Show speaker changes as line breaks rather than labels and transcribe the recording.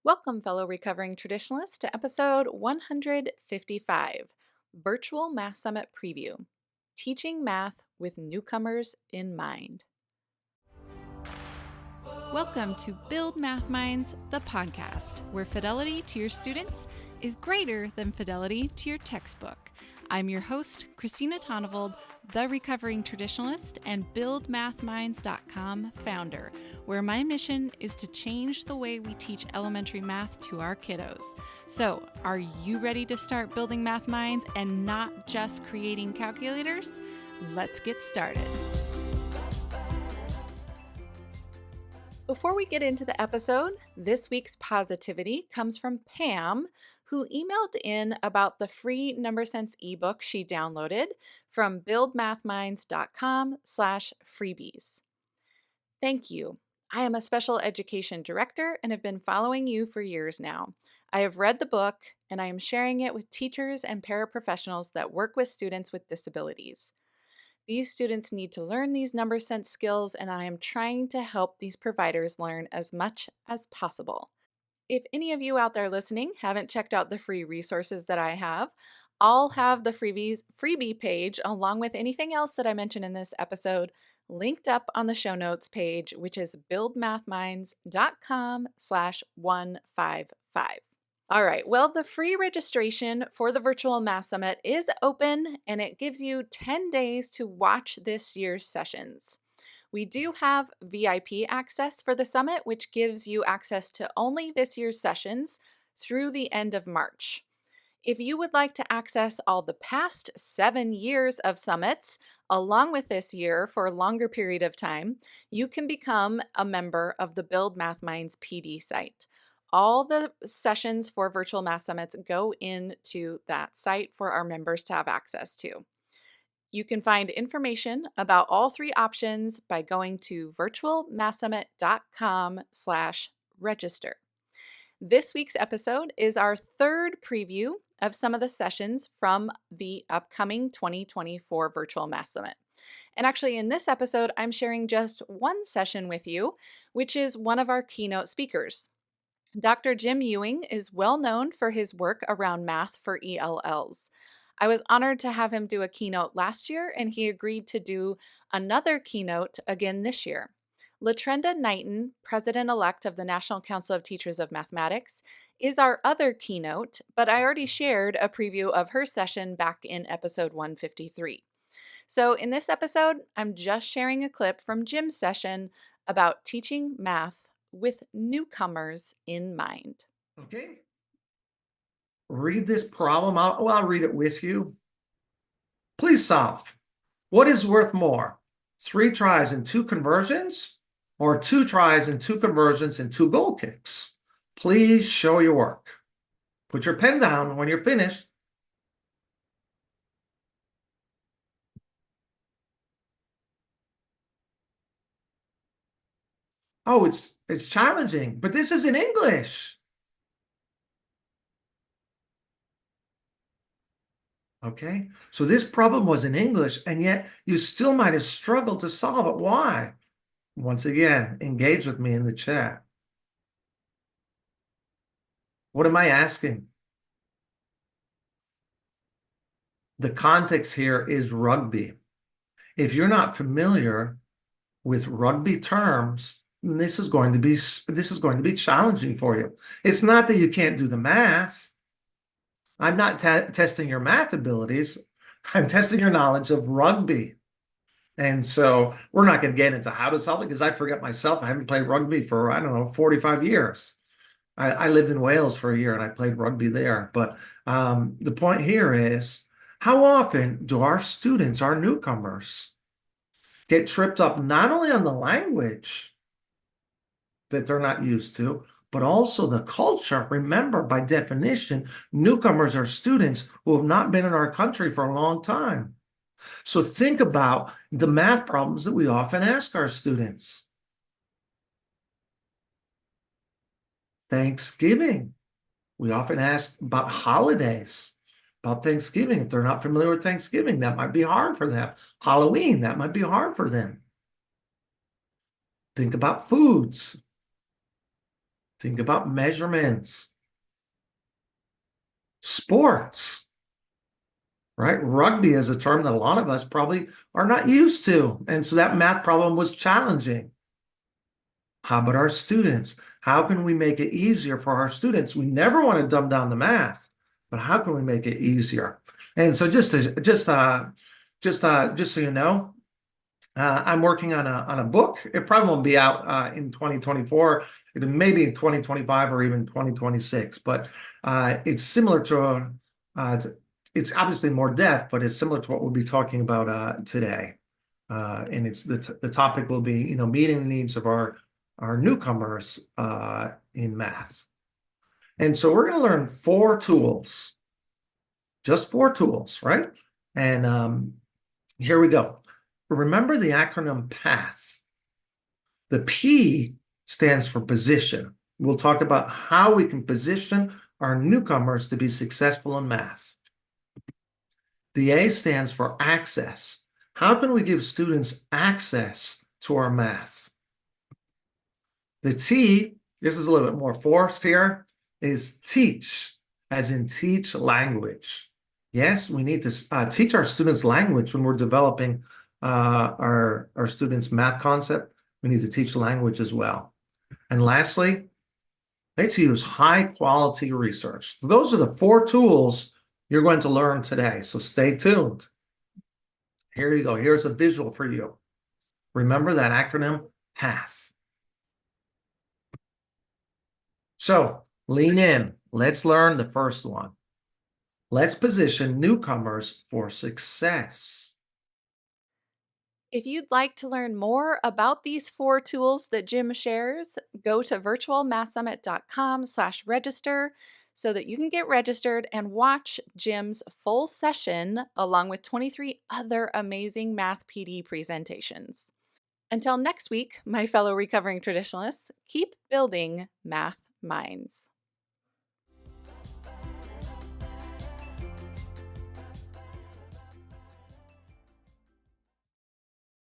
Welcome, fellow recovering traditionalists, to episode 155 Virtual Math Summit Preview Teaching Math with Newcomers in Mind. Welcome to Build Math Minds, the podcast, where fidelity to your students is greater than fidelity to your textbook. I'm your host, Christina Tonnevold, the recovering traditionalist and BuildMathMinds.com founder, where my mission is to change the way we teach elementary math to our kiddos. So, are you ready to start building math minds and not just creating calculators? Let's get started. Before we get into the episode, this week's positivity comes from Pam, who emailed in about the free Number Sense ebook she downloaded from buildmathminds.com/freebies. Thank you. I am a special education director and have been following you for years now. I have read the book and I am sharing it with teachers and paraprofessionals that work with students with disabilities. These students need to learn these number sense skills, and I am trying to help these providers learn as much as possible. If any of you out there listening haven't checked out the free resources that I have, I'll have the freebie page along with anything else that I mentioned in this episode linked up on the show notes page, which is buildmathminds.com/155. All right, well, the free registration for the Virtual Math Summit is open and it gives you 10 days to watch this year's sessions. We do have VIP access for the summit, which gives you access to only this year's sessions through the end of March. If you would like to access all the past 7 years of summits, along with this year for a longer period of time, you can become a member of the Build Math Minds PD site. All the sessions for virtual math summits go into that site for our members to have access to. You can find information about all three options by going to virtualmathsummit.com/register. This week's episode is our third preview of some of the sessions from the upcoming 2024 Virtual Math Summit. And actually, in this episode, I'm sharing just one session with you, which is one of our keynote speakers. Dr. Jim Ewing is well known for his work around math for ELLs. I was honored to have him do a keynote last year, and he agreed to do another keynote again this year. Latrenda Knighton, President-elect of the National Council of Teachers of Mathematics, is our other keynote, but I already shared a preview of her session back in episode 153. So in this episode, I'm just sharing a clip from Jim's session about teaching math with newcomers in mind.
Okay. Read this problem out. Well, I'll read it with you. Please solve. What is worth more? 3 tries and 2 conversions, or 2 tries and 2 conversions and 2 goal kicks? Please show your work. Put your pen down when you're finished. Oh, it's challenging, but this is in English. Okay, so this problem was in English, and yet you still might have struggled to solve it. Why? Once again, engage with me in the chat. What am I asking? The context here is rugby. If you're not familiar with rugby terms, this is going to be challenging for you. It's not that you can't do the math. I'm not testing your math abilities. I'm testing your knowledge of rugby. And so we're not going to get into how to solve it because I forget myself. I haven't played rugby for, 45 years. I lived in Wales for a year and I played rugby there. But the point here is, how often do our students, our newcomers, get tripped up not only on the language that they're not used to, but also the culture? Remember, by definition, newcomers are students who have not been in our country for a long time. So think about the math problems that we often ask our students. Thanksgiving. We often ask about holidays, about Thanksgiving. If they're not familiar with Thanksgiving, that might be hard for them. Halloween, that might be hard for them. Think about foods. Think about measurements. Sports, right? Rugby is a term that a lot of us probably are not used to. And so that math problem was challenging. How about our students? How can we make it easier for our students? We never want to dumb down the math, but how can we make it easier? And so just so you know, I'm working on a book. It probably won't be out in 2024. It may be in 2025 or even 2026. But it's similar it's obviously more depth, but it's similar to what we'll be talking about today. And it's the topic will be, meeting the needs of our newcomers in math. And so we're going to learn 4 tools, just 4 tools, right? And here we go. Remember the acronym PATH. The P stands for position. We'll talk about how we can position our newcomers to be successful in math. The A stands for access. How can we give students access to our math? The T, this is a little bit more forced here, is teach, as in teach language. Yes, we need to teach our students language when we're developing our students' math concept. We need to teach language as well. And lastly, let's use high quality research. Those are the 4 tools you're going to learn today. So stay tuned. Here you go. Here's a visual for you. Remember that acronym PATH. So lean in. Let's learn the first one. Let's position newcomers for success.
If you'd like to learn more about these 4 tools that Jim shares, go to virtualmathsummit.com/register so that you can get registered and watch Jim's full session along with 23 other amazing Math PD presentations. Until next week, my fellow recovering traditionalists, keep building math minds.